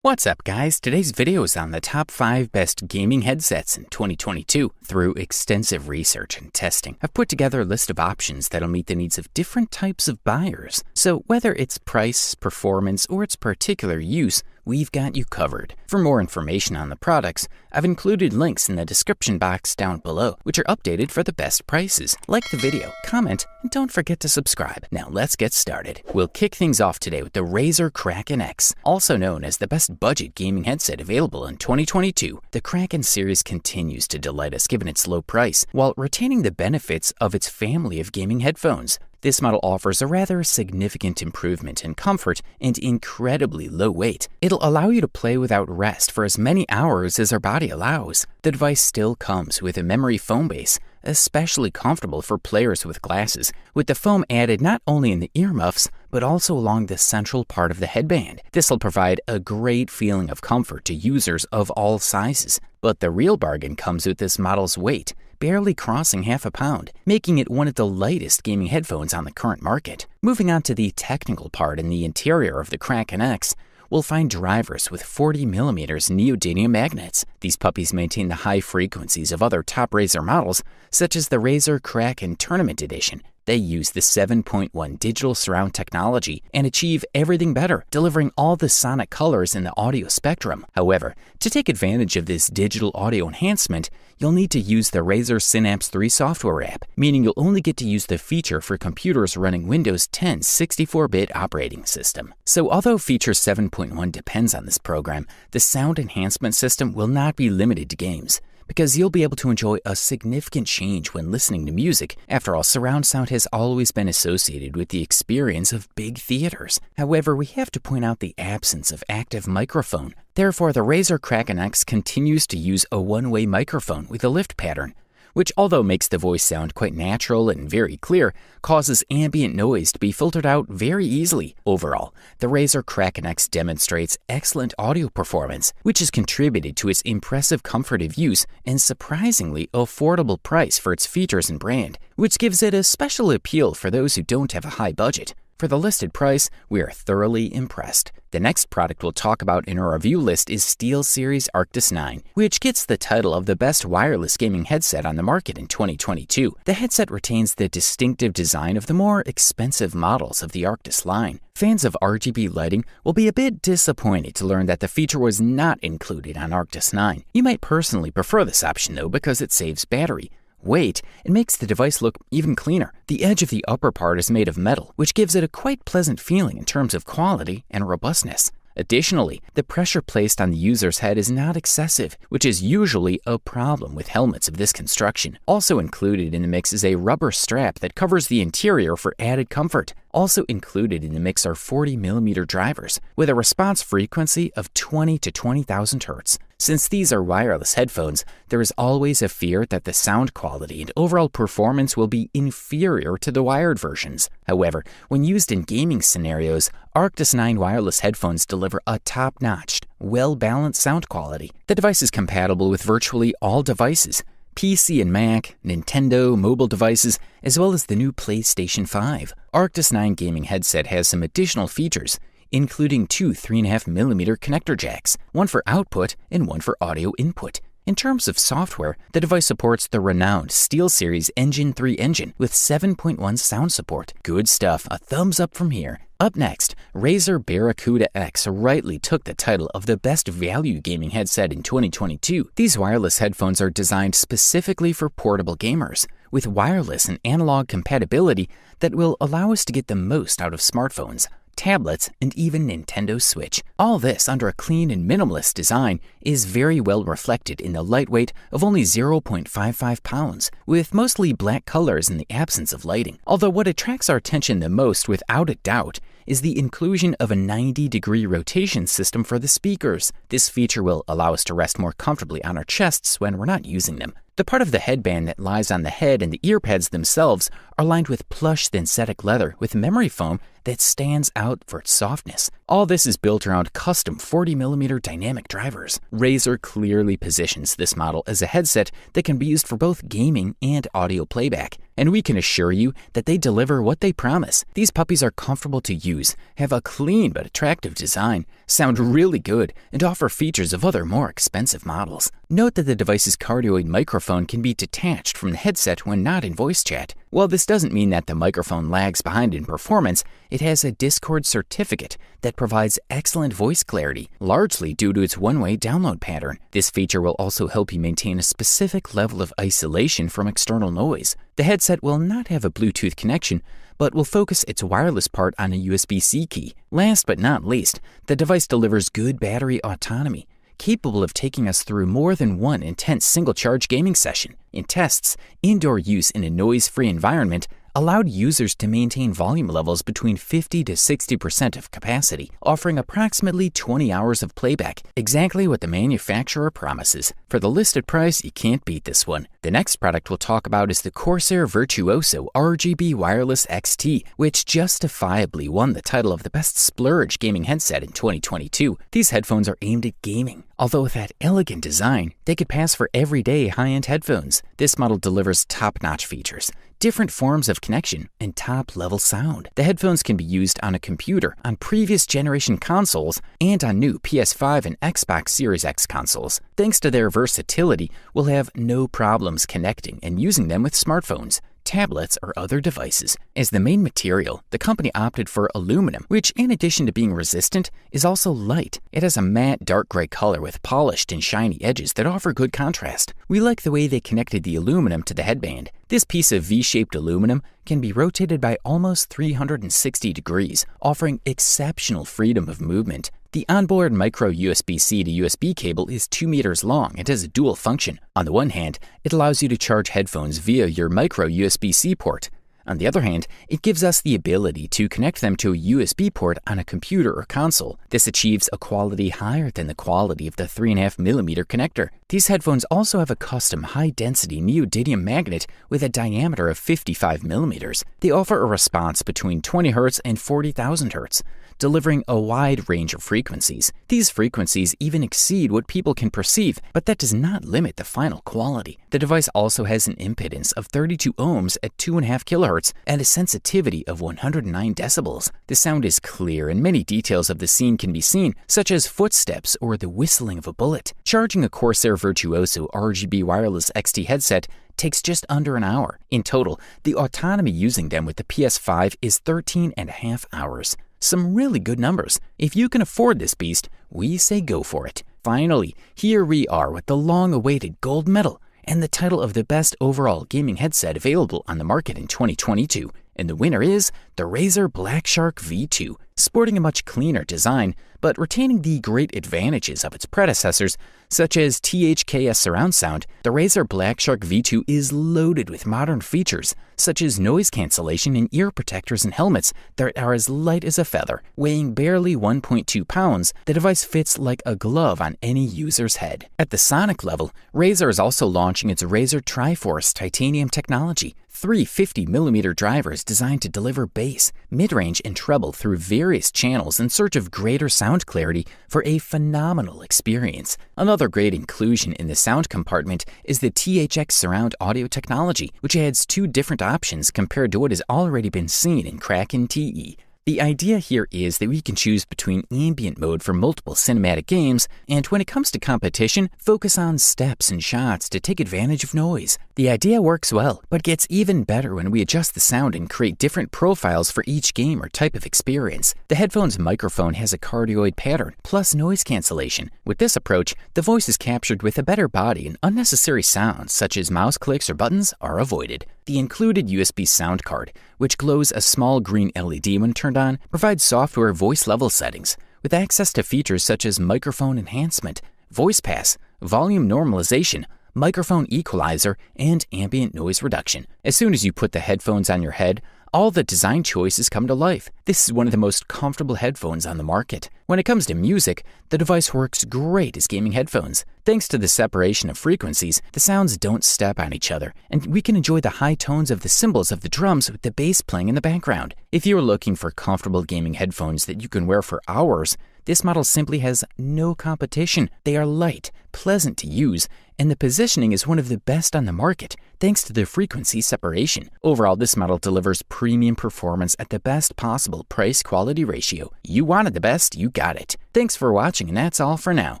What's up guys, today's video is on the top 5 best gaming headsets in 2022. Through extensive research and testing, I've put together a list of options that'll meet the needs of different types of buyers. So whether it's price, performance, or its particular use, we've got you covered. For more information on the products, I've included links in the description box down below, which are updated for the best prices. Like the video, comment, and don't forget to subscribe. Now let's get started. We'll kick things off today with the Razer Kraken X, also known as the best budget gaming headset available in 2022. The Kraken series continues to delight us given its low price, while retaining the benefits of its family of gaming headphones. This model offers a rather significant improvement in comfort and incredibly low weight. It'll allow you to play without rest for as many hours as our body allows. The device still comes with a memory foam base, especially comfortable for players with glasses, with the foam added not only in the earmuffs, but also along the central part of the headband. This will provide a great feeling of comfort to users of all sizes. But the real bargain comes with this model's weight, barely crossing half a pound, making it one of the lightest gaming headphones on the current market. Moving on to the technical part in the interior of the Kraken X, we'll find drivers with 40mm neodymium magnets. These puppies maintain the high frequencies of other top Razer models, such as the Razer Kraken Tournament Edition. They use the 7.1 digital surround technology and achieve everything better, delivering all the sonic colors in the audio spectrum. However, to take advantage of this digital audio enhancement, you'll need to use the Razer Synapse 3 software app, meaning you'll only get to use the feature for computers running Windows 10 64-bit operating system. So although Feature 7.1 depends on this program, the sound enhancement system will not be limited to games, because you'll be able to enjoy a significant change when listening to music. After all, surround sound has always been associated with the experience of big theaters. However, we have to point out the absence of active microphone. Therefore, the Razer Kraken X continues to use a one-way microphone with a lift pattern, which, although makes the voice sound quite natural and very clear, causes ambient noise to be filtered out very easily. Overall, the Razer Kraken X demonstrates excellent audio performance, which has contributed to its impressive comfort of use and surprisingly affordable price for its features and brand, which gives it a special appeal for those who don't have a high budget. For the listed price, we are thoroughly impressed. The next product we'll talk about in our review list is SteelSeries Arctis 9, which gets the title of the best wireless gaming headset on the market in 2022. The headset retains the distinctive design of the more expensive models of the Arctis line. Fans of RGB lighting will be a bit disappointed to learn that the feature was not included on Arctis 9. You might personally prefer this option though because it saves battery, weight, and makes the device look even cleaner. The edge of the upper part is made of metal, which gives it a quite pleasant feeling in terms of quality and robustness. Additionally, the pressure placed on the user's head is not excessive, which is usually a problem with helmets of this construction. Also included in the mix is a rubber strap that covers the interior for added comfort. Also included in the mix are 40mm drivers with a response frequency of 20 to 20,000 Hz. Since these are wireless headphones, there is always a fear that the sound quality and overall performance will be inferior to the wired versions. However, when used in gaming scenarios, Arctis 9 wireless headphones deliver a top-notch, well-balanced sound quality. The device is compatible with virtually all devices: PC and Mac, Nintendo, mobile devices, as well as the new PlayStation 5. Arctis 9 gaming headset has some additional features, including two 3.5mm connector jacks, one for output and one for audio input. In terms of software, the device supports the renowned SteelSeries Engine 3 engine with 7.1 sound support. Good stuff, a thumbs up from here. Up next, Razer Barracuda X rightly took the title of the best value gaming headset in 2022. These wireless headphones are designed specifically for portable gamers, with wireless and analog compatibility that will allow us to get the most out of smartphones, tablets, and even Nintendo Switch. All this under a clean and minimalist design is very well reflected in the lightweight of only 0.55 pounds, with mostly black colors in the absence of lighting. Although what attracts our attention the most, without a doubt, is the inclusion of a 90-degree rotation system for the speakers. This feature will allow us to rest more comfortably on our chests when we're not using them. The part of the headband that lies on the head and the ear pads themselves are lined with plush synthetic leather with memory foam that stands out for its softness. All this is built around custom 40mm dynamic drivers. Razer clearly positions this model as a headset that can be used for both gaming and audio playback, and we can assure you that they deliver what they promise. These puppies are comfortable to use, have a clean but attractive design, sound really good, and offer features of other more expensive models. Note that the device's cardioid microphone can be detached from the headset when not in voice chat. While this doesn't mean that the microphone lags behind in performance, it has a Discord certificate that provides excellent voice clarity, largely due to its one-way download pattern. This feature will also help you maintain a specific level of isolation from external noise. The headset will not have a Bluetooth connection, but will focus its wireless part on a USB-C key. Last but not least, the device delivers good battery autonomy, capable of taking us through more than one intense single-charge gaming session. In tests, indoor use in a noise-free environment allowed users to maintain volume levels between 50 to 60% of capacity, offering approximately 20 hours of playback, exactly what the manufacturer promises. For the listed price, you can't beat this one. The next product we'll talk about is the Corsair Virtuoso RGB Wireless XT, which justifiably won the title of the best splurge gaming headset in 2022. These headphones are aimed at gaming. Although with that elegant design, they could pass for everyday high-end headphones. This model delivers top-notch features, different forms of connection, and top-level sound. The headphones can be used on a computer, on previous generation consoles, and on new PS5 and Xbox Series X consoles. Thanks to their versatility, we'll have no problems connecting and using them with smartphones, tablets, or other devices. As the main material, the company opted for aluminum, which in addition to being resistant, is also light. It has a matte dark gray color with polished and shiny edges that offer good contrast. We like the way they connected the aluminum to the headband. This piece of V-shaped aluminum can be rotated by almost 360 degrees, offering exceptional freedom of movement. The onboard micro USB-C to USB cable is 2 meters long and has a dual function. On the one hand, it allows you to charge headphones via your micro USB-C port. On the other hand, it gives us the ability to connect them to a USB port on a computer or console. This achieves a quality higher than the quality of the 3.5mm connector. These headphones also have a custom high-density neodymium magnet with a diameter of 55mm. They offer a response between 20 Hz and 40,000 Hz, delivering a wide range of frequencies. These frequencies even exceed what people can perceive, but that does not limit the final quality. The device also has an impedance of 32 ohms at 2.5 kHz and a sensitivity of 109 decibels. The sound is clear and many details of the scene can be seen, such as footsteps or the whistling of a bullet. Charging a Corsair Virtuoso RGB Wireless XT headset takes just under an hour. In total, the autonomy using them with the PS5 is 13.5 hours. Some really good numbers. If you can afford this beast, we say go for it. Finally, here we are with the long-awaited gold medal and the title of the best overall gaming headset available on the market in 2022. And the winner is the Razer Blackshark V2. Sporting a much cleaner design, but retaining the great advantages of its predecessors, such as THKS surround sound, the Razer Blackshark V2 is loaded with modern features, such as noise cancellation and ear protectors and helmets that are as light as a feather. Weighing barely 1.2 pounds, the device fits like a glove on any user's head. At the sonic level, Razer is also launching its Razer Triforce titanium technology, 3 50mm drivers designed to deliver bass, mid-range, and treble through various channels in search of greater sound clarity for a phenomenal experience. Another great inclusion in the sound compartment is the THX surround audio technology, which adds 2 different options compared to what has already been seen in Kraken TE. The idea here is that we can choose between ambient mode for multiple cinematic games, and when it comes to competition, focus on steps and shots to take advantage of noise. The idea works well, but gets even better when we adjust the sound and create different profiles for each game or type of experience. The headphone's microphone has a cardioid pattern, plus noise cancellation. With this approach, the voice is captured with a better body and unnecessary sounds such as mouse clicks or buttons are avoided. The included USB sound card, which glows a small green LED when turned on, provides software voice level settings, with access to features such as microphone enhancement, voice pass, volume normalization, microphone equalizer, and ambient noise reduction. As soon as you put the headphones on your head, all the design choices come to life. This is one of the most comfortable headphones on the market. When it comes to music, the device works great as gaming headphones. Thanks to the separation of frequencies, the sounds don't step on each other, and we can enjoy the high tones of the cymbals of the drums with the bass playing in the background. If you're looking for comfortable gaming headphones that you can wear for hours, this model simply has no competition. They are light, pleasant to use, and the positioning is one of the best on the market, thanks to the frequency separation. Overall, this model delivers premium performance at the best possible price-quality ratio. You wanted the best, you got it. Thanks for watching, and that's all for now.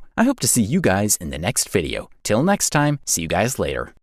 I hope to see you guys in the next video. Till next time, see you guys later.